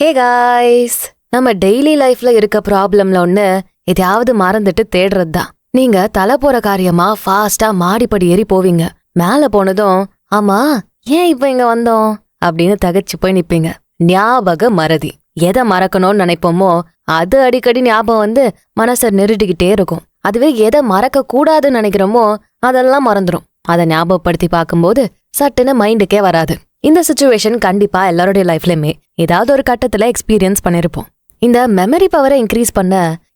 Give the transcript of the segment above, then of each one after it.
Hey guys, நம்ம daily லைஃப்ல இருக்க ப்ராப்ளம்ல ஒண்ணு எதையாவது மறந்துட்டு தேடுறது தான். நீங்க தலை போற காரியமா ஃபாஸ்டா மாடிப்படி ஏறி போவீங்க. மேல போனதும் ஆமா ஏன் இப்ப இங்க வந்தோம் அப்படின்னு தகச்சு போய் நிப்பீங்க. ஞாபக மறதி. எதை மறக்கணும்னு நினைப்போமோ அது அடிக்கடி ஞாபகம் வந்து மனசை நெருடிக்கிட்டே இருக்கும். அதுவே எதை மறக்க கூடாதுன்னு நினைக்கிறோமோ அதெல்லாம் மறந்துடும். அதை ஞாபகப்படுத்தி பார்க்கும்போது சட்டுன்னு மைண்டுக்கே வராது. இந்த சிச்சுவேஷன் கண்டிப்பா எல்லாருடைய லைஃப்லயுமே ஏதாவது ஒரு கட்டத்துல எக்ஸ்பீரியன்ஸ் பண்ணிருப்போம். இந்த மெமரி பவரை இன்க்ரீஸ் பண்ண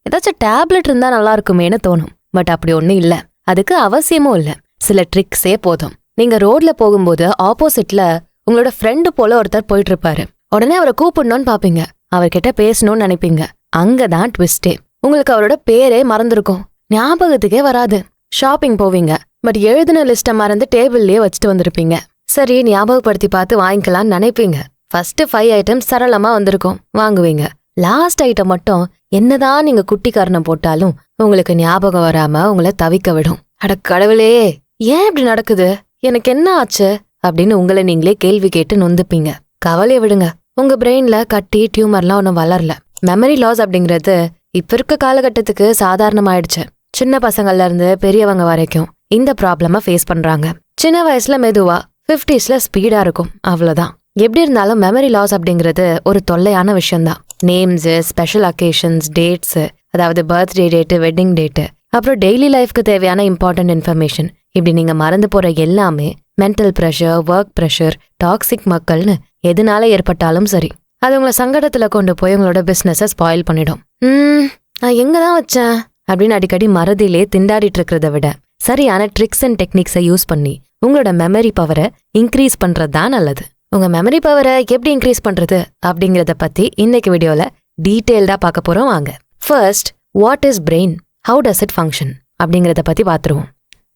ஏதாச்சும் டேப்லெட் இருந்தா நல்லா இருக்குமேனு தோணும். பட் அப்படி ஒண்ணும் இல்ல, அதுக்கு அவசியமும் இல்ல. சில ட்ரிக்ஸே போதும். நீங்க ரோட்ல போகும்போது ஆப்போசிட்ல உங்களோட ஃப்ரெண்டு போல ஒருத்தர் போயிட்டு இருப்பாரு. உடனே அவரை கூப்பிடணும்னு பாப்பீங்க, அவர்கிட்ட பேசணும்னு நினைப்பீங்க. அங்கதான் ட்விஸ்டே. உங்களுக்கு அவரோட பேரே மறந்துருக்கும், ஞாபகத்துக்கே வராது. ஷாப்பிங் போவீங்க, பட் எழுதின லிஸ்ட மறந்து டேபிள்லயே வச்சுட்டு வந்திருப்பீங்க. சரி ஞாபகப்படுத்தி பார்த்து வாங்கிக்கலாம்னு நினைப்பீங்க. ஃபர்ஸ்ட் 5 ஐட்டம்ஸ் சரளமா வந்திருக்கும், வாங்குவீங்க. லாஸ்ட் ஐட்டம் மட்டும் என்னதான் நீங்க குட்டி காரணம் போட்டாலும் உங்களுக்கு ஞாபகம் வராம உங்களை தவிக்க விடும். அட கடவுளே, ஏன் இப்படி நடக்குது, எனக்கு என்ன ஆச்சு அப்படின்னு உங்களை நீங்களே கேள்வி கேட்டு நொந்துப்பீங்க. கவலையை விடுங்க, உங்க பிரெயின்ல கட்டி டியூமர்லாம் ஒன்றும் வளரல. மெமரி லாஸ் அப்படிங்கிறது இப்ப இருக்க காலகட்டத்துக்கு சாதாரணமாயிடுச்சு. சின்ன பசங்கள்ல இருந்து பெரியவங்க வரைக்கும் இந்த ப்ராப்ளம ஃபேஸ் பண்றாங்க. சின்ன வயசுல மெதுவா, 50ஸ்ல ஸ்பீடா இருக்கும், அவ்வளவுதான். எப்படி இருந்தாலும் மெமரி லாஸ் அப்படிங்கிறது ஒரு தொல்லையான விஷயம்தான். நேம்ஸ், ஸ்பெஷல் அக்கேஷன்ஸ், டேட்ஸ், அதாவது பர்த்டே டேட்டு, வெட்டிங் டேட்டு, அப்புறம் டெய்லி லைஃப்க்கு தேவையான இம்பார்ட்டன்ட் இன்ஃபர்மேஷன், இப்படி நீங்க மறந்து போற எல்லாமே mental pressure, work pressure, toxic மக்கள்னு எதனால ஏற்பட்டாலும் சரி, அது உங்களை சங்கடத்துல கொண்டு போய் உங்களோட பிசினஸை ஸ்பாயில் பண்ணிடும். நான் எங்கதான் வச்சேன் அப்படின்னு அடிக்கடி மறதியிலே திண்டாடிட்டு இருக்கிறத விட சரியான ட்ரிக்ஸ் அண்ட் டெக்னிக்ஸை யூஸ் பண்ணி உங்களோட மெமரி பவரை இன்க்ரீஸ் பண்றது தான் நல்லது. உங்க மெமரி பவரை எப்படி இன்க்ரீஸ் பண்றது அப்படிங்கறத பத்தி இன்னைக்கு வீடியோல டீடைல்டா பார்க்க போறோம். வாங்க. First, what is brain, how does it function அப்படிங்கறத பத்தி பாத்துருவோம்.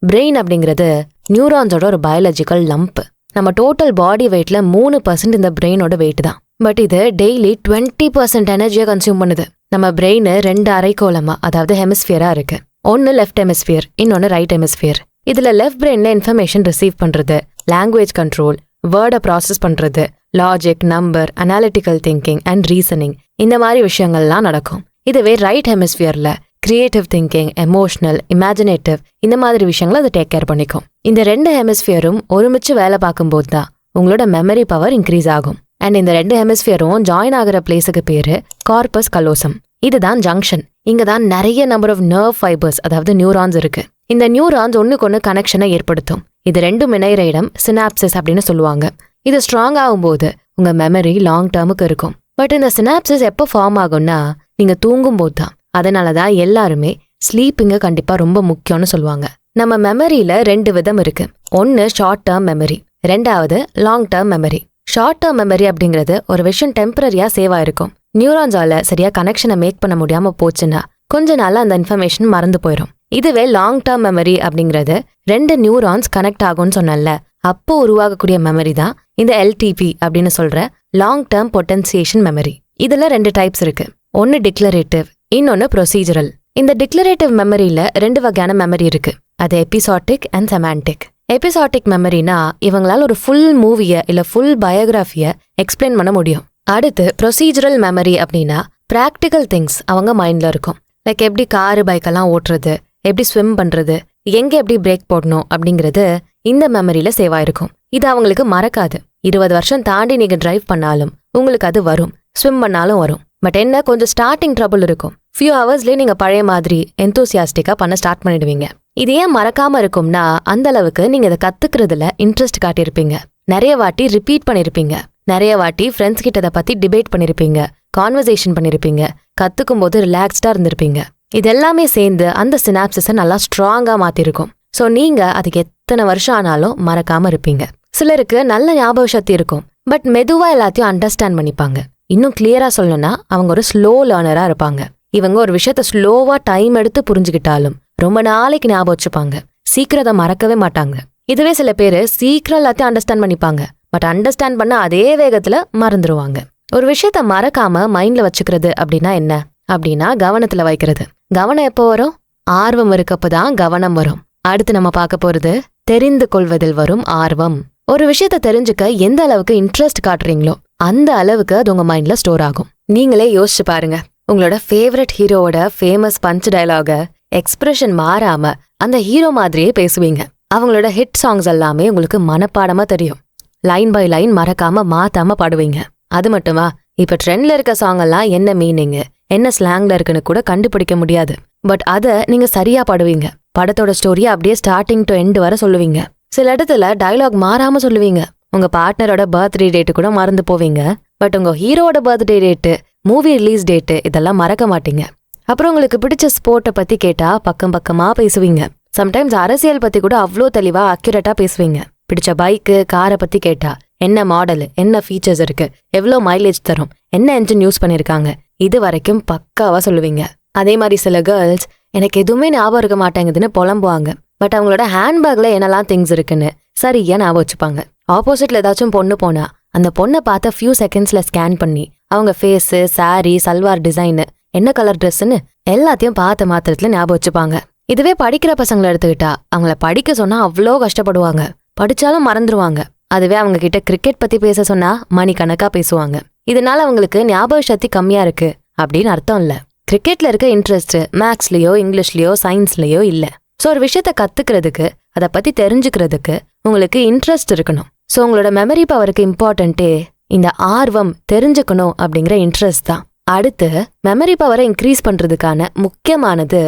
பிரெயின் அப்படிங்கிறது நியூரான்ஸோட ஒரு பயாலஜிக்கல் லம்ப். நம்ம டோட்டல் பாடி வெயிட்ல 3% இந்த பிரெயினோட வெயிட் தான். பட் இது டெய்லி 20% எனர்ஜியை கன்சியூம் பண்ணுது. நம்ம பிரெயின் 2 அரைக்கோளமா, அதாவது ஹெமிஸ்பியரா இருக்கு. ஒன்னு லெஃப்ட் ஹெமிஸ்பியர், இன்னொன்னு ரைட் ஹெமிஸ்பியர். இதுல லெஃப்ட் பிரெயின்ல இன்ஃபர்மேஷன் ரிசீவ் பண்றது, லாங்குவேஜ் கண்ட்ரோல், வேர்டை ப்ராசஸ் பண்றது, logic, number, analytical thinking and reasoning, இந்த மாதிரி விஷயங்கள்லாம் நடக்கும். இதுவே ரைட் ஹெமிஸ்பியர்ல கிரியேட்டிவ் திங்கிங், எமோஷனல், இமேஜினேட்டிவ், இந்த மாதிரி விஷயங்களை அதை டேக் கேர் பண்ணிக்கும். இந்த 2 ஹெமிஸ்பியரும் ஒருமிச்சு வேலை பார்க்கும்போது தான் உங்களோட மெமரி பவர் இன்க்ரீஸ் ஆகும். அண்ட் இந்த 2 ஹெமிஸ்பியரும் ஜாயின் ஆகிற பிளேஸுக்கு பேரு கார்பஸ் கலோசம். இதுதான் ஜங்ஷன். இங்கதான் நிறைய நம்பர் ஆஃப் நர்வ் ஃபைபர்ஸ், அதாவது நியூரான்ஸ் இருக்கு. இந்த நியூரான்ஸ் ஒண்ணுக்கு கனெக்ஷனை ஏற்படுத்தும். இது 2 இணைகிற இடம் சினாப்சிஸ் அப்படின்னு சொல்லுவாங்க. இது ஸ்ட்ராங் ஆகும்போது உங்க மெமரி லாங் டேர்முக்கு இருக்கும். பட் இந்த சினாப்சிஸ் எப்போ ஃபார்ம் ஆகும்னா நீங்க தூங்கும் போது தான். அதனாலதான் எல்லாருமே ஸ்லீப்பிங்க கண்டிப்பா ரொம்ப முக்கியம்னு சொல்லுவாங்க. நம்ம மெமரியில 2 விதம் இருக்கு. ஒன்னு ஷார்ட் டேர்ம் மெமரி, 2வது long term memory. Short term memory அப்படிங்கிறது ஒரு விஷயம் டெம்பரரியா சேவ் ஆயிருக்கும். நியூரான்ஸால சரியா கனெக்ஷனை மேக் பண்ண முடியாம போச்சுன்னா கொஞ்ச நாள் அந்த இன்ஃபர்மேஷன் மறந்து போயிடும். இதுவே லாங் டேர்ம் மெமரி அப்படிங்கிறது 2 நியூரான்ஸ் கனெக்ட் ஆகும்னு சொன்னல, அப்போ உருவாகக்கூடிய மெமரி தான் இந்த LTP அப்படின்னு சொல்ற லாங் டேர்ம் பொட்டன்சியேஷன் மெமரி. இதுல 2 டைப்ஸ் இருக்கு. ஒன்னு டிக்ளரேட்டிவ், இன்னொன்னு ப்ரொசீஜரல். இந்த டிக்ளரேட்டிவ் மெமரியில 2 வகையான மெமரி இருக்கு. அது எபிசாட்டிக் அண்ட் செமாண்டிக். எபிசாட்டிக் மெமரினா இவங்களால ஒரு ஃபுல் மூவிய இல்ல ஃபுல் பயோகிராஃபிய எக்ஸ்பிளைன் பண்ண முடியும். அடுத்து ப்ரொசீஜரல் மெமரி அப்படின்னா பிராக்டிக்கல் திங்ஸ் அவங்க மைண்ட்ல இருக்கும். லைக் எப்படி காரு, பைக்கெல்லாம் ஓட்டுறது, எப்படி ஸ்விம் பண்றது, எங்க எப்படி பிரேக் போடணும் அப்படிங்கிறது இந்த மெமரியில சேவ் ஆயிருக்கும். இது அவங்களுக்கு மறக்காது. 20 வருஷம் தாண்டி நீங்க டிரைவ் பண்ணாலும் உங்களுக்கு அது வரும், ஸ்விம் பண்ணாலும் வரும். பட் என்ன, கொஞ்சம் ஸ்டார்டிங் ட்ரபிள் இருக்கும். ஃபியூ ஹவர்ஸ்லயே நீங்க பழைய மாதிரி எந்தூசியாஸ்டிக்கா பண்ண ஸ்டார்ட் பண்ணிடுவீங்க. இது ஏன் மறக்காம இருக்கும்னா அந்த அளவுக்கு நீங்க இதை கத்துக்கிறதுல இன்ட்ரெஸ்ட் காட்டியிருப்பீங்க. நிறைய வாட்டி ரிப்பீட் பண்ணிருப்பீங்க, நிறைய வாட்டி ஃப்ரெண்ட்ஸ் கிட்ட அதை பத்தி டிபேட் பண்ணிருப்பீங்க, கான்வர்சேஷன் பண்ணிருப்பீங்க, கத்துக்கும் போது ரிலாக்ஸ்டா இருந்திருப்பீங்க. இதெல்லாமே சேர்ந்து அந்த சினாப்சிஸை நல்லா ஸ்ட்ராங்கா மாத்திருக்கும். ஸோ நீங்க அதுக்கு எத்தனை வருஷம் ஆனாலும் மறக்காம இருப்பீங்க. சிலருக்கு நல்ல ஞாபக சக்தி இருக்கும், பட் மெதுவா எல்லாத்தையும் அண்டர்ஸ்டாண்ட் பண்ணிப்பாங்க. இன்னும் கிளியரா சொல்லணும்னா அவங்க ஒரு ஸ்லோ லேர்னரா இருப்பாங்க. இவங்க ஒரு விஷயத்த ஸ்லோவா டைம் எடுத்து புரிஞ்சுக்கிட்டாலும் ரொம்ப நாளைக்கு ஞாபகம் வச்சுப்பாங்க, சீக்கிரம் அதை மறக்கவே மாட்டாங்க. இதுவே சில பேர் சீக்கிரம் எல்லாத்தையும் அண்டர்ஸ்டாண்ட் பண்ணிப்பாங்க, பட் அண்டர்ஸ்டாண்ட் பண்ண அதே வேகத்துல மறந்துருவாங்க. ஒரு விஷயத்த மறக்காம மைண்ட்ல வச்சுக்கிறது அப்படின்னா என்ன அப்படின்னா கவனத்துல வைக்கிறது. கவனம் எப்போ வரும்? ஆர்வம் இருக்கப்பதான் கவனம் வரும். அடுத்து நம்ம பார்க்க போறது தெரிந்து கொள்வதில் வரும் ஆர்வம். ஒரு விஷயத்த தெரிஞ்சுக்க எந்த அளவுக்கு இன்ட்ரெஸ்ட் காட்டுறீங்களோ அந்த அளவுக்கு அது உங்க மைண்ட்ல ஸ்டோர் ஆகும். நீங்களே யோசிச்சு பாருங்க, உங்களோட ஃபேவரட் ஹீரோவோட ஃபேமஸ் பஞ்ச் டயலாக எக்ஸ்பிரஷன் மாறாம அந்த ஹீரோ மாதிரியே பேசுவீங்க. அவங்களோட ஹிட் சாங்ஸ் எல்லாமே உங்களுக்கு மனப்பாடமா தெரியும். லைன் பை லைன் மறக்காம மாத்தாம பாடுவீங்க. அது மட்டுமா, இப்ப ட்ரெண்ட்ல இருக்க சாங் எல்லாம் என்ன மீனிங், என்ன ஸ்லாங்ல இருக்குன்னு கூட கண்டுபிடிக்க முடியாது. பட் அத நீங்க சரியா பாடுவீங்க. படத்தோட ஸ்டோரியை அப்படியே ஸ்டார்டிங் டு எண்ட் வர சொல்லுவீங்க. சில இடத்துல டயலாக் மாறாம சொல்லுவீங்க. உங்க பார்ட்னரோட பர்த்டே டேட்டு கூட மறந்து போவீங்க. பட் உங்க ஹீரோவோட birthday date, movie release date இதெல்லாம் மறக்க மாட்டீங்க. அப்புறம் உங்களுக்கு பிடிச்ச ஸ்போர்ட்டை பத்தி கேட்டா பக்கம் பக்கமா பேசுவீங்க. சம்டைம்ஸ் அரசியல் பத்தி கூட அவ்வளோ தெளிவா அக்யூரேட்டா பேசுவீங்க. பிடிச்ச பைக்கு, காரை பத்தி கேட்டா என்ன மாடல், என்ன ஃபீச்சர்ஸ் இருக்கு, எவ்வளோ மைலேஜ் தரும், என்ன என்ஜின் யூஸ் பண்ணிருக்காங்க, இது வரைக்கும் பக்காவா சொல்லுவீங்க. அதே மாதிரி சில கேர்ள்ஸ் எனக்கு எதுவுமே ஞாபகம் இருக்க மாட்டேங்குதுன்னு புலம்புவாங்க. பட் அவங்களோட ஹேண்ட்பேக்ல என்னெல்லாம் திங்ஸ் இருக்குன்னு சரியா ஞாபகம் வச்சுப்பாங்க. ஆப்போசிட்ல ஏதாச்சும் பொண்ணு போனா அந்த பொண்ணை பார்த்த ஃபியூ செகண்ட்ஸ்ல ஸ்கேன் பண்ணி அவங்க ஃபேஸு, சாரி, சல்வார் டிசைனு, என்ன கலர் ட்ரெஸ்ன்னு எல்லாத்தையும் பார்த்த மாத்திரத்துல ஞாபகம் வச்சுப்பாங்க. இதுவே படிக்கிற பசங்களை எடுத்துக்கிட்டா அவங்கள படிக்க சொன்னா அவ்வளோ கஷ்டப்படுவாங்க. படிச்சாலும் மறந்துடுவாங்க. அதுவே அவங்க கிட்ட கிரிக்கெட் பத்தி பேச சொன்னா மணிக்கணக்கா பேசுவாங்க. இதனால அவங்களுக்கு ஞாபக சக்தி கம்மியா இருக்கு அப்படின்னு அர்த்தம் இல்ல. கிரிக்கெட்ல இருக்க இன்ட்ரெஸ்ட் மேக்ஸ்லயோ இங்கிலீஷ்லயோ சயின்ஸ்லயோ இல்ல. ஸோ ஒரு விஷயத்த கத்துக்கிறதுக்கு, அதை பத்தி தெரிஞ்சுக்கிறதுக்கு உங்களுக்கு இன்ட்ரெஸ்ட் இருக்கணும். ஸோ உங்களோட மெமரி பவருக்கு இம்பார்ட்டன்ட்டே இந்த ஆர்வம், தெரிஞ்சுக்கணும் அப்படிங்கிற இன்ட்ரெஸ்ட் தான். அடுத்து மெமரி பவரை இன்க்ரீஸ் பண்றதுக்கான முக்கியமானது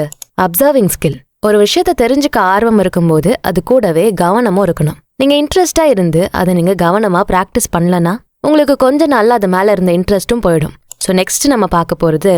அப்சர்விங் ஸ்கில். ஒரு விஷயத்த தெரிஞ்சுக்க ஆர்வம் இருக்கும்போது அது கூடவே கவனமும் இருக்கணும். நீங்க இன்ட்ரெஸ்டா இருந்து அதை நீங்க கவனமா பிராக்டிஸ் பண்ணலன்னா உங்களுக்கு கொஞ்ச நாள்ல அது மேல இருந்த இன்ட்ரெஸ்டும் போயிடும். ஸோ நெக்ஸ்ட் நம்ம பார்க்க போறது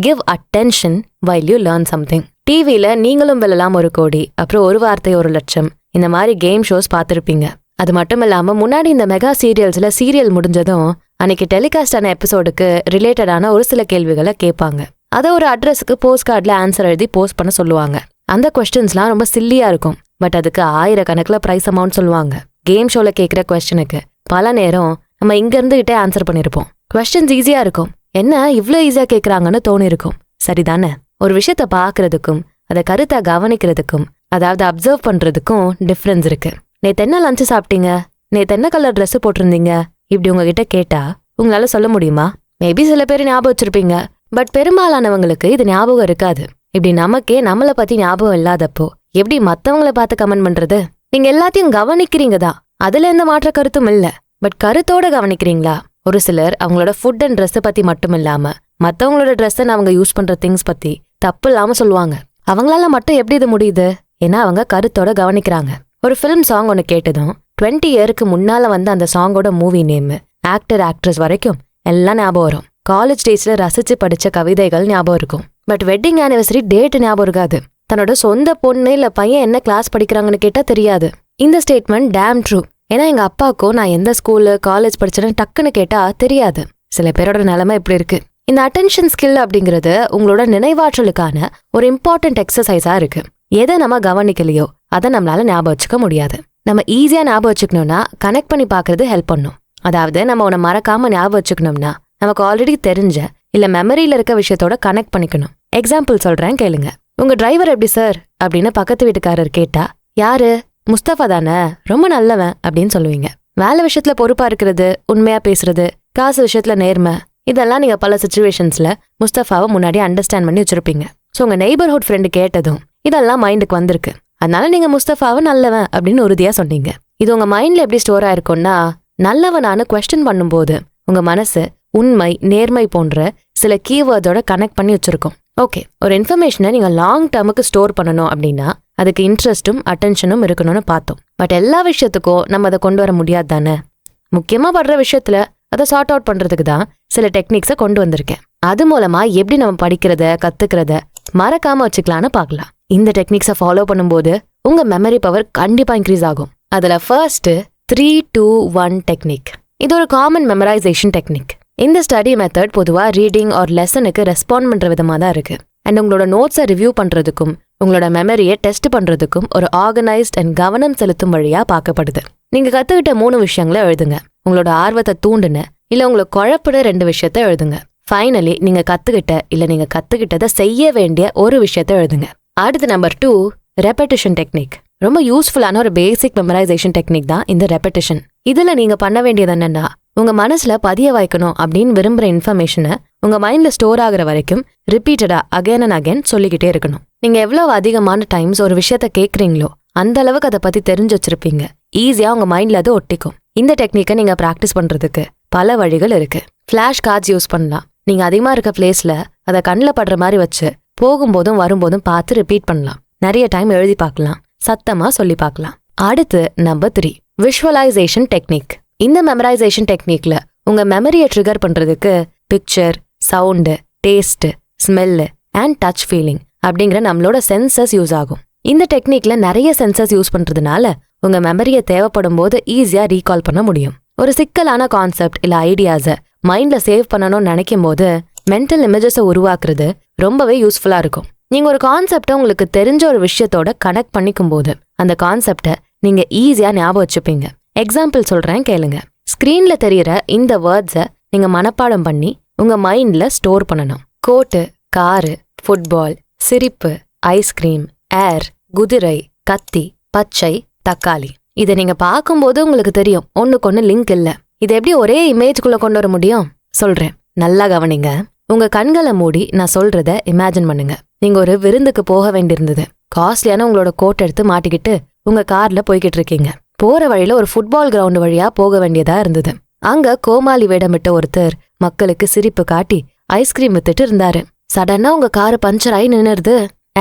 give attention while you learn something. டிவியில நீங்களும் வெல்லலாம் 1 கோடி, அப்புறம் ஒரு வார்த்தை 1 லட்சம், இந்த மாதிரி கேம் ஷோஸ் பார்த்துருப்பீங்க. அது மட்டும் இல்லாம முன்னாடி இந்த மெகா சீரியல்ஸ்ல சீரியல் முடிஞ்சதும் அன்னைக்கு டெலிகாஸ்ட் ஆன எபிசோடுக்கு ரிலேட்டடான ஒரு சில கேள்விகளை கேட்பாங்க. அதை ஒரு அட்ரஸுக்கு போஸ்ட் கார்டில் ஆன்சர் எழுதி போஸ்ட் பண்ண சொல்லுவாங்க. அந்த கொஸ்டின்ஸ்லாம் ரொம்ப சில்லியா இருக்கும். பட் அதுக்கு 1000கணக்கில் ப்ரைஸ் அமௌண்ட் சொல்லுவாங்க. கேம் ஷோல கேட்குற கொஸ்டினுக்கு பல நேரம் நம்ம இங்க இருந்துகிட்டே ஆன்சர் பண்ணிருப்போம். கொஸ்டின்ஸ் ஈஸியா இருக்கும். என்ன இவ்ளோ ஈஸியா கேட்கறாங்கன்னு தோணிருக்கும். சரிதானே? ஒரு விஷயத்த பாக்குறதுக்கும் அதை கருத்தா கவனிக்கிறதுக்கும், அதாவது அப்சர்வ் பண்றதுக்கும் டிஃப்ரென்ஸ் இருக்கு. நேத்து என்ன லஞ்சு சாப்பிட்டீங்க, நேத்து என்ன கலர் ட்ரெஸ் போட்டிருந்தீங்க, இப்படி உங்ககிட்ட கேட்டா உங்களால சொல்ல முடியுமா? மேபி சில பேர் ஞாபகம் வச்சிருப்பீங்க. பட் பெரும்பாலானவங்களுக்கு இது ஞாபகம் இருக்காது. இப்படி நமக்கே நம்மளை பத்தி ஞாபகம் இல்லாதப்போ எப்படி மத்தவங்களை பார்த்து கமெண்ட் பண்றது? நீங்க எல்லாத்தையும் கவனிக்கிறீங்க தான், அதுல எந்த மாற்ற கருத்தும் இல்ல. பட் கருத்தோட கவனிக்கிறீங்களா? ஒரு சிலர் அவங்களோட ஃபுட் அண்ட் ட்ரெஸ் பத்தி மட்டும் இல்லாம மத்தவங்களோட ட்ரெஸ் அவங்க யூஸ் பண்ற திங்ஸ் பத்தி தப்பு இல்லாம சொல்லுவாங்க. அவங்களால மட்டும் எப்படி இது முடியுது? ஏன்னா அவங்க கருத்தோட கவனிக்கிறாங்க. ஒரு ஃபிலிம் சாங் ஒன்னு கேட்டதும் 20 இயருக்கு முன்னால வந்த அந்த சாங்கோட மூவி நேம், ஆக்டர், ஆக்ட்ரஸ் வரைக்கும் எல்லாம் ஞாபகம் வரும். காலேஜ் டேஸ்ல ரசிச்சு படிச்ச கவிதைகள் ஞாபகம் இருக்கும். பட் வெட்டிங் ஆனிவர்சரி டேட் ஞாபகம் இருக்காது. தன்னோட சொந்த பொண்ணு இல்ல பையன் என்ன கிளாஸ் படிக்கிறாங்கன்னு கேட்டா தெரியாது. இந்த ஸ்டேட்மெண்ட் டேம் ட்ரூ. ஏன்னா எங்க அப்பாவுக்கும் நான் எந்த ஸ்கூலு, காலேஜ் படிச்சேன்னு டக்குன்னு கேட்டா தெரியாது. சில பேரோட நிலைமை இப்படி இருக்கு. இந்த அட்டென்ஷன் ஸ்கில் அப்படிங்கிறது உங்களோட நினைவாற்றலுக்கான ஒரு இம்பார்ட்டன்ட் எக்ஸசைஸா இருக்கு. எதை நம்ம கவனிக்கலையோ அதை நம்மளால ஞாபகம் வச்சுக்க முடியாது. நம்ம ஈஸியா ஞாபகம் வச்சுக்கணும்னா கனெக்ட் பண்ணி பாக்குறது ஹெல்ப் பண்ணும். அதாவது நம்ம உன்னை மறக்காம ஞாபகம் வச்சுக்கணும்னா நமக்கு ஆல்ரெடி தெரிஞ்ச இல்ல மெமரியில இருக்க விஷயத்தோட கனெக்ட் பண்ணிக்கணும். எக்ஸாம்பிள் சொல்றேன் கேளுங்க. உங்க டிரைவர் எப்படி சார் அப்படின்னு பக்கத்து வீட்டுக்காரர் கேட்டா, யாரு, முஸ்தபா தானே, ரொம்ப நல்லவன் அப்படின்னு சொல்லுவீங்க. வேலை விஷயத்துல பொறுப்பா இருக்கிறது, உண்மையா பேசுறது, காசு விஷயத்துல நேர்மை, இதெல்லாம் நீங்க பல சிச்சுவேஷன்ஸ்ல முஸ்தபாவை முன்னாடி அண்டர்ஸ்டாண்ட் பண்ணி வச்சிருப்பீங்க. ஸோ உங்க நெய்பர்ஹுட் ஃப்ரெண்டு கேட்டதும் இதெல்லாம் மைண்டுக்கு வந்திருக்கு. அதனால நீங்க முஸ்தபாவை நல்லவன் அப்படின்னு உறுதியா சொன்னீங்க. இது உங்க மைண்ட்ல எப்படி ஸ்டோர் ஆயிருக்கும்னா, நல்லவனானு குவெஸ்டின் பண்ணும்போது உங்க மனசு உண்மை, நேர்மை போன்ற சில கீவேர்டோட கனெக்ட் பண்ணி வச்சிருக்கும். ஓகே, ஒரு இன்ஃபர்மேஷனை நீங்க லாங் டேர்முக்கு ஸ்டோர் பண்ணணும் அப்படின்னா அதுக்கு இன்ட்ரெஸ்டும் அட்டென்ஷனும் இருக்கணும்னு பார்த்தோம். பட் எல்லா விஷயத்துக்கும் நம்ம அதை கொண்டு வர முடியாது தானே. முக்கியமா படுற விஷயத்துல அதை சார்ட் அவுட் பண்றதுக்கு தான் சில டெக்னிக்ஸை கொண்டு வந்திருக்கேன். அது மூலமா எப்படி நம்ம படிக்கிறத, கத்துக்கிறத மறக்காம வச்சுக்கலான்னு பார்க்கலாம். இந்த டெக்னிக்ஸை ஃபாலோ பண்ணும்போது உங்க மெமரி பவர் கண்டிப்பா இன்க்ரீஸ் ஆகும். அதுல ஃபர்ஸ்ட் 3-2-1 டெக்னிக். இது ஒரு காமன் மெமரைசேஷன் டெக்னிக். இந்த ஸ்டடி மெத்தட் பொதுவா ரீடிங் ஆர் லெசனுக்கு ரெஸ்பாண்ட் பண்ற விதமா தான் இருக்கு. அண்ட் உங்களோட நோட்ஸை ரிவ்யூ பண்றதுக்கும் உங்களோட மெமரியை டெஸ்ட் பண்றதுக்கும் ஒரு ஆர்கனைஸ்ட் அண்ட் கவனம் செலுத்தும் வழியா பார்க்கப்படுது. நீங்க கத்துக்கிட்ட 3 விஷயங்களை எழுதுங்க. உங்களோட ஆர்வத்தை தூண்டுன இல்ல உங்களை குழப்பிட 2 விஷயத்த எழுதுங்க. ஃபைனலி நீங்க கத்துக்கிட்டதை செய்ய வேண்டிய ஒரு விஷயத்த எழுதுங்க. அடுத்து நம்பர் 2, ரெப்படிஷன் டெக்னிக். ரொம்ப யூஸ்ஃபுல்லான ஒரு பேசிக் மெமரைசேஷன் டெக்னிக் தான் இந்த ரெப்படிஷன். இதுல நீங்க பண்ண வேண்டியது என்னன்னா, உங்க மனசுல பதிய வைக்கணும் அப்படின்னு விரும்புற இன்ஃபர்மேஷனை உங்க மைண்ட்ல ஸ்டோர் ஆகுற வரைக்கும் ரிப்பீட்டடா அகைன் அண்ட் அகைன் சொல்லிக்கிட்டே இருக்கணும். நீங்க எவ்வளவு அதிகமான டைம்ஸ் ஒரு விஷயத்த கேக்குறீங்களோ அந்த அளவுக்கு அதை பத்தி தெரிஞ்சு வச்சிருப்பீங்க. ஈஸியா உங்க மைண்ட்ல அது ஒட்டிக்கும். இந்த டெக்னிக்கை நீங்க பிராக்டிஸ் பண்றதுக்கு பல வழிகள் இருக்கு. ஃபிளாஷ் கார்ட்ஸ் யூஸ் பண்ணலாம். நீங்க அதிகமா இருக்க பிளேஸ்ல அதை கண்ணில் படுற மாதிரி வச்சு போகும்போதும் வரும்போதும் பார்த்து ரிப்பீட் பண்ணலாம். நிறைய டைம் எழுதி பார்க்கலாம், சத்தமா சொல்லி பார்க்கலாம். அடுத்து நம்பர் 3, விஷுவலைசேஷன் டெக்னிக். இந்த மெமரைசேஷன் டெக்னிக்ல உங்க மெமரியை ட்ரிகர் பண்றதுக்கு picture, sound, taste, smell and touch feeling அப்படிங்கிற நம்மளோட சென்சஸ் யூஸ் ஆகும். இந்த டெக்னிக்ல நிறைய சென்சஸ் யூஸ் பண்றதுனால உங்க மெமரியை தேவைப்படும் போது ஈஸியா ரீகால் பண்ண முடியும். ஒரு சிக்கலான கான்செப்ட் இல்ல ஐடியாஸை மைண்ட்ல சேவ் பண்ணணும்னு நினைக்கும் போது மென்டல் இமேஜஸை உருவாக்குறது ரொம்பவே யூஸ்ஃபுல்லா இருக்கும். நீங்க ஒரு கான்செப்டை உங்களுக்கு தெரிஞ்ச ஒரு விஷயத்தோட கனெக்ட் பண்ணிக்கும் போது அந்த கான்செப்டை நீங்க ஈஸியா ஞாபகம் வச்சுப்பீங்க. எக்ஸாம்பிள் சொல்றேன் கேளுங்க. ஸ்கிரீன்ல தெரியற இந்த வேர்ட்ஸை நீங்க மனப்பாடம் பண்ணி உங்க மைண்ட்ல ஸ்டோர் பண்ணணும். கோட்டு, காரு, ஃபுட்பால், சிரிப்பு, ஐஸ்கிரீம், ஏர், குதிரை, கத்தி, பச்சை, தக்காளி. இதை நீங்க பார்க்கும்போது உங்களுக்கு தெரியும் ஒண்ணுக்கொன்னு லிங்க் இல்ல. இதை எப்படி ஒரே இமேஜ்குள்ள கொண்டு வர முடியும்? சொல்றேன், நல்லா கவனிங்க. உங்க கண்களை மூடி நான் சொல்றத இமேஜின் பண்ணுங்க. நீங்க ஒரு விருந்துக்கு போக வேண்டியிருந்தது. காஸ்ட்லியான உங்களோட கோட் எடுத்து மாட்டிக்கிட்டு உங்க கார்ல போய்கிட்டு இருக்கீங்க. போற வழியில ஒரு ஃபுட்பால் கிரவுண்ட் வழியா போக வேண்டியதா இருந்தது. அங்க கோமாளி வேடமிட்ட ஒருத்தர் மக்களுக்கு சிரிப்பு காட்டி ஐஸ்கிரீம் வித்துட்டு இருந்தாரு. சடனா உங்க காரு பஞ்சர் ஆகி நின்னுருது.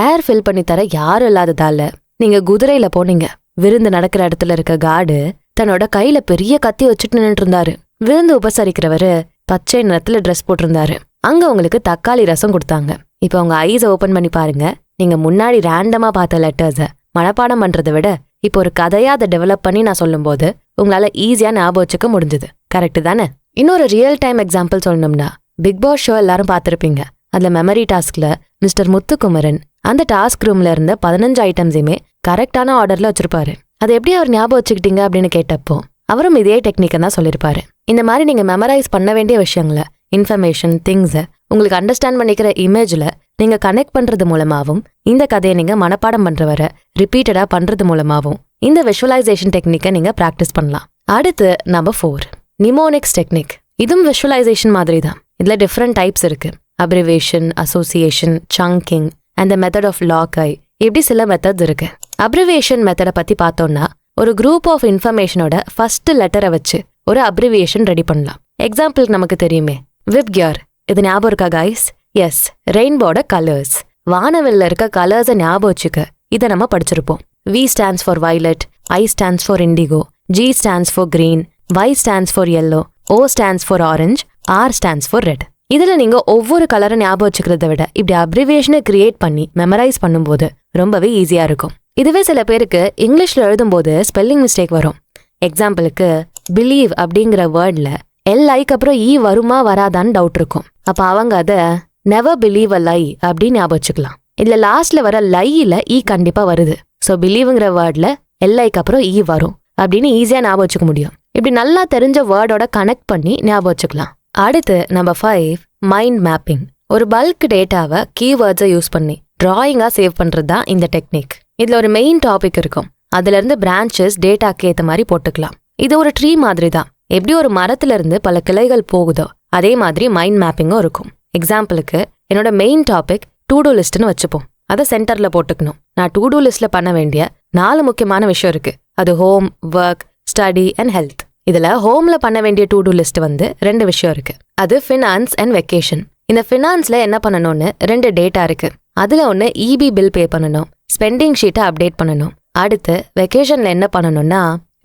ஏர் ஃபில் பண்ணி தர யாரும் இல்லாததால நீங்க குதிரையில போனீங்க. விருந்து நடக்கிற இடத்துல இருக்க கார்டு தன்னோட கையில பெரிய கத்தி வச்சுட்டு நின்னுட்டு இருந்தாரு. விருந்து உபசரிக்கிறவரு பச்சை நிறத்துல ட்ரெஸ் போட்டிருந்தாரு. அங்க உங்களுக்கு தக்காளி ரசம் கொடுத்தாங்க. இப்ப உங்க ஐஸை ஓபன் பண்ணி பாருங்க. நீங்க முன்னாடி ரேண்டமா பார்த்த லெட்டர்ஸை மனப்பாடம் பண்றதை விட இப்போ ஒரு கதையா அதை டெவலப் பண்ணி நான் சொல்லும் போது உங்களால ஈஸியா ஞாபகம் வச்சுக்க முடிஞ்சது. கரெக்ட் தானே? இன்னொரு ரியல் டைம் எக்ஸாம்பிள் சொல்லணும்னா, பிக் பாஸ் ஷோ எல்லாரும் பார்த்திருப்பீங்க. அதுல மெமரி டாஸ்க்ல மிஸ்டர் முத்துக்குமரன் அந்த டாஸ்க் ரூம்ல இருந்த 15 ஐட்டம்ஸையுமே கரெக்டான ஆர்டர்ல வச்சிருப்பாரு. அதை எப்படி அவர் ஞாபகம் வச்சுக்கிட்டீங்க அப்படின்னு கேட்டப்போ அவரும் இதே டெக்னிக்கை தான் சொல்லியிருப்பாரு. இந்த மாதிரி நீங்க மெமரைஸ் பண்ண வேண்டிய விஷயங்களை, இன்ஃபர்மேஷன், திங்ஸை உங்களுக்கு அண்டர்ஸ்டாண்ட் பண்ணிக்கிற இமேஜ்ல நீங்க கனெக்ட் பண்றது மூலமாவும் இந்த கதையை நீங்க மனப்பாடம் பண்ற வர ரிப்பீட்டடா பண்றது மூலமாவும் இந்த விஷுவலைசேஷன் டெக்னிக்கை நீங்க பிராக்டிஸ் பண்ணலாம். அடுத்து நம்பர் 4, நிமோனிக்ஸ் டெக்னிக். இதுவும் விஷுவலைசேஷன் மாதிரி தான். இதுல டிஃப்ரெண்ட் டைப்ஸ் இருக்கு. Abbreviation, association, chunking and the method of loci, இப்படி சில மெத்தட்ஸ் இருக்கு. அப்ரிவேஷன் மெத்தடை பத்தி பார்த்தோம்னா, ஒரு குரூப் ஆஃப் இன்ஃபர்மேஷனோட ஃபர்ஸ்ட் லெட்டரை வச்சு ஒரு அப்ரிவியேஷன் ரெடி பண்ணலாம். எக்ஸாம்பிளுக்கு நமக்கு தெரியுமே, விப் கியர். இது ஞாபகம் இருக்கா கைஸ்? எஸ், ரெயின்போட கலர்ஸ். வானவில்ல இருக்க கலர்ஸை ஞாபகம் வச்சுக்க இதை நம்ம படிச்சிருப்போம். V stands for violet, I stands for indigo, G stands for green, Y stands for yellow, O stands for orange, R stands for red. இதுல நீங்க ஒவ்வொரு கலரை ஞாபகம் வச்சுக்கிறத விட இப்படி அப்ரிவியேஷனை கிரியேட் பண்ணி மெமரைஸ் பண்ணும்போது ரொம்பவே ஈஸியா இருக்கும். இதுவே சில பேருக்கு இங்கிலீஷ்ல எழுதும்போது ஸ்பெல்லிங் மிஸ்டேக் வரும். எக்ஸாம்பிளுக்கு, பிலீவ் அப்படிங்கிற வேர்ட்ல LIக்கு அப்புறம் E வருமா வராதான்னு டவுட் இருக்கும். அப்ப அவங்க அதை நெவர் பிலீவ் அ லை அப்படின்னு ஞாபகம் வச்சுக்கலாம். இதுல லாஸ்ட்ல வர லையில E கண்டிப்பா வருது. ஸோ பிலீவ்ங்கிற வேர்ட்ல LIக்கு அப்புறம் E வரும் அப்படின்னு ஈஸியா ஞாபகம் வச்சுக்க முடியும். இப்படி நல்லா தெரிஞ்ச வேர்டோட கனெக்ட் பண்ணி ஞாபகம் வச்சுக்கலாம். அடுத்து நம்பர் 5, மைண்ட் மேப்பிங். ஒரு பல்க் டேட்டாவை கீவேர்ட்ஸை யூஸ் பண்ணி டிராயிங்கா சேவ் பண்றது தான் இந்த டெக்னிக். இதுல ஒரு மெயின் டாபிக் இருக்கும். அதுல இருந்து பிரான்ச்சஸ் டேட்டாக்கு ஏத்த மாதிரி போட்டுக்கலாம். இது ஒரு ட்ரீ மாதிரி தான். எப்படி ஒரு மரத்துல இருந்து பல கிளைகள் போகுதோ அதே மாதிரி மைண்ட் மேப்பிங்கும் இருக்கும். எக்ஸாம்பிளுக்கு, என்னோட மெயின் டாபிக் டு டூ லிஸ்ட்னு வச்சுப்போம். அதை சென்டர்ல போட்டுக்கணும். நான் டு டூ லிஸ்ட்ல பண்ண வேண்டிய 4 முக்கியமான விஷயம் இருக்கு. அது home, work, study and health. இதுல ஹோம்ல பண்ண வேண்டிய டு டூ லிஸ்ட் 2 விஷயம் இருக்கு. அது ஃபினான்ஸ் அண்ட் வெக்கேஷன். இந்த ஃபினான்ஸ்ல என்ன பண்ணணும்னு 2 டேட்டா இருக்கு. அதுல ஒன்னு EB பில் பே பண்ணணும், ஸ்பெண்டிங் ஷீட்டை அப்டேட் பண்ணணும். அடுத்து வெக்கேஷன்ல என்ன பண்ணணும்னா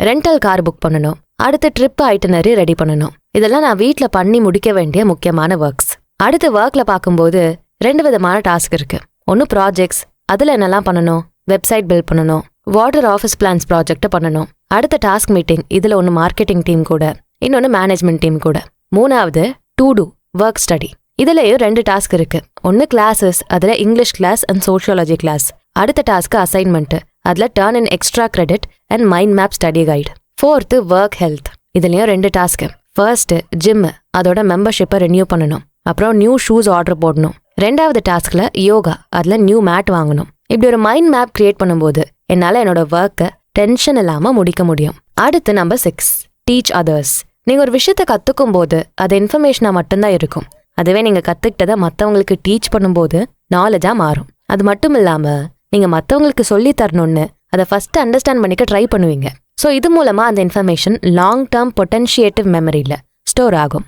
ரெண்டல் கார் புக் பண்ணணும். அடுத்து ட்ரிப் ஐட்டனரி ரெடி பண்ணணும். இதெல்லாம் நான் வீட்ல பண்ணி முடிக்க வேண்டிய முக்கியமான ஒர்க்ஸ். அடுத்து ஒர்க்ல பார்க்கும்போது 2 விதமான டாஸ்க் இருக்கு. ஒன்னு ப்ராஜெக்ட்ஸ். அதுல என்னெல்லாம் பண்ணணும்? வெப்சைட் பில்ட் பண்ணணும், வாட்டர் ஆஃபீஸ் பிளான்ஸ் ப்ராஜெக்ட் பண்ணணும். அடுத்த டாஸ்க் மீட்டிங். இதுல ஒன்னு மார்க்கெட்டிங் டீம் கூட, இன்னொன்னு மேனேஜ்மெண்ட் டீம் கூட. 3வது டு டூ ஒர்க் ஸ்டடி. இதுலயும் 2 டாஸ்க் இருக்கு. ஒன்னு கிளாஸஸ். அதுல English class and sociology class. அடுத்த டாஸ்க் அசைன்மெண்ட். அதுல turn in extra credit and mind map study guide. 4th work health. இதுலயும் 2 டாஸ்க். ஃபர்ஸ்ட் ஜிம், அதோட மெம்பர்ஷிப்பை ரெனியூ பண்ணணும். அப்புறம் நியூ ஷூஸ் ஆர்டர் போடணும். 2வது டாஸ்க்ல யோகா, அதுல நியூ மேட் வாங்கணும். இப்படி ஒரு மைண்ட் மேப் கிரியேட் பண்ணும்போது என்னால என்னோட ஒர்க்கை டென்ஷன் இல்லாம முடிக்க முடியும். அடுத்து நம்பர் 6, டீச் அதர்ஸ். நீங்க ஒரு விஷயத்த கத்துக்கும் போது அது இன்ஃபர்மேஷனா மட்டும்தான் இருக்கும். அதுவே நீங்க கத்துக்கிட்டதை மத்தவங்களுக்கு டீச் பண்ணும்போது நாலேஜா மாறும். அது மட்டும் இல்லாம நீங்க மத்தவங்களுக்கு சொல்லி தரணும்னு அதை ஃபர்ஸ்ட் அண்டர்ஸ்டாண்ட் பண்ணிக்க ட்ரை பண்ணுவீங்க. ஸோ இது மூலமா அந்த இன்ஃபர்மேஷன் லாங் டேர்ம் பொட்டன்ஷியேட்டிவ் மெமரியில ஸ்டோர் ஆகும்.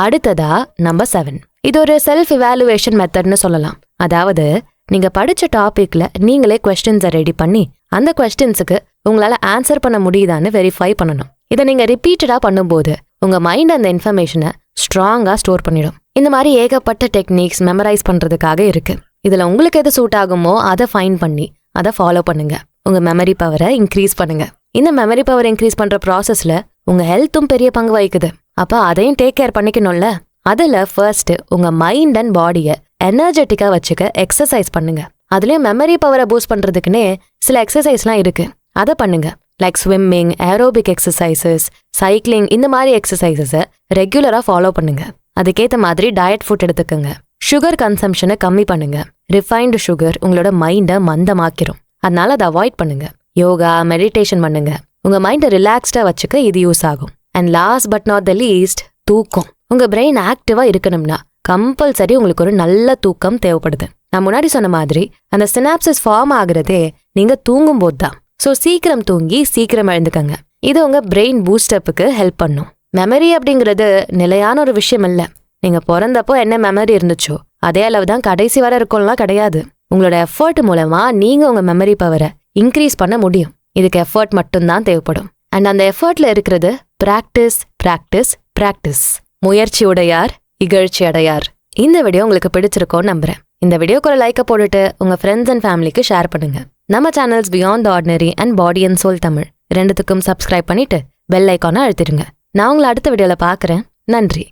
அடுத்ததா நம்பர் 7. இது ஒரு செல்ஃப் இவாலுவேஷன் மெத்தட்னு சொல்லலாம். அதாவது நீங்க படிச்ச டாபிக்ல நீங்களே கொஸ்டின்ஸை ரெடி பண்ணி அந்த கொஸ்டின்ஸுக்கு உங்களால ஆன்சர் பண்ண முடியுதான்னு வெரிஃபை பண்ணணும். இதை நீங்க ரிப்பீட்டடா பண்ணும்போது உங்க மைண்ட் அந்த இன்ஃபர்மேஷனை ஸ்ட்ராங்கா ஸ்டோர் பண்ணிடும். இந்த மாதிரி ஏகப்பட்ட டெக்னிக்ஸ் மெமரைஸ் பண்றதுக்காக இருக்கு. இதுல உங்களுக்கு எது சூட் ஆகுமோ அதை ஃபைன் பண்ணி அதை ஃபாலோ பண்ணுங்க. உங்க மெமரி பவரை இன்க்ரீஸ் பண்ணுங்க. இந்த மெமரி பவர் இன்க்ரீஸ் பண்ற ப்ராசஸ்ல உங்க ஹெல்த்தும் பெரிய பங்கு வகிக்குது. அப்ப அதையும் டேக் கேர் பண்ணிக்கணும்ல. அதுல ஃபர்ஸ்ட் உங்க மைண்ட் அண்ட் பாடியை எனர்ஜெட்டிக்கா வச்சுக்க எக்ஸசைஸ் பண்ணுங்க. அதுலயும் மெமரி பவரை பூஸ்ட் பண்றதுக்குன்னே சில எக்ஸசைஸ்லாம் இருக்கு. அதை பண்ணுங்க. Like swimming, aerobic exercises, cycling, இந்த மாதிரி எக்ஸசைசஸை ரெகுலரா ஃபாலோ பண்ணுங்க. அதுக்கேற்ற மாதிரி டயட் ஃபுட் எடுத்துக்கோங்க. சுகர் கன்சம்ஷனை கம்மி பண்ணுங்க. ரிஃபைன்டு சுகர் உங்களோட மைண்டை மந்தமாக்கிரும். அதனால அதை அவாய்ட் பண்ணுங்க. யோகா, மெடிடேஷன் பண்ணுங்க. உங்க மைண்டை ரிலாக்ஸ்டா வச்சுக்க இது யூஸ் ஆகும். And last but not the least, தூக்கம். உங்க பிரெயின் ஆக்டிவா இருக்கணும்னா கம்பல்சரி உங்களுக்கு ஒரு நல்ல தூக்கம் தேவைப்படுது. நான் முன்னாடி சொன்ன மாதிரி அந்த சினாப்சிஸ் ஃபார்ம் ஆகுறதே நீங்க தூங்கும் போது தான். ஸோ சீக்கிரம் தூங்கி சீக்கிரம் எழுந்துக்கங்க. இது உங்க பிரெயின் பூஸ்டப்புக்கு ஹெல்ப் பண்ணும். மெமரி அப்படிங்கிறது நிலையான ஒரு விஷயம் இல்லை. நீங்க பிறந்தப்போ என்ன மெமரி இருந்துச்சோ அதே அளவு தான் கடைசி வரை இருக்கும்லாம் கிடையாது. உங்களோட எஃபர்ட் மூலமா நீங்க உங்க மெமரி பவரை இன்க்ரீஸ் பண்ண முடியும். இதுக்கு எஃபர்ட் மட்டும்தான் தேவைப்படும். அண்ட் அந்த எஃபர்ட்ல இருக்கிறது பிராக்டிஸ், பிராக்டிஸ், பிராக்டிஸ். முயற்சி உடையார் இகழ்ச்சி அடையார். இந்த வீடியோ உங்களுக்கு பிடிச்சிருக்கோன்னு நம்புறேன். இந்த வீடியோக்கு ஒரு லைக்கை போட்டுட்டு உங்க ஃப்ரெண்ட்ஸ் அண்ட் ஃபேமிலிக்கு ஷேர் பண்ணுங்க. நம்ம channels beyond the ordinary and body and soul Tamil ரெண்டுத்துக்கும் சப்ஸ்கிரைப் பண்ணிட்டு பெல் ஐக்கானை அழுத்திடுங்க. நான் உங்களை அடுத்த வீடியோல பார்க்குறேன். நன்றி.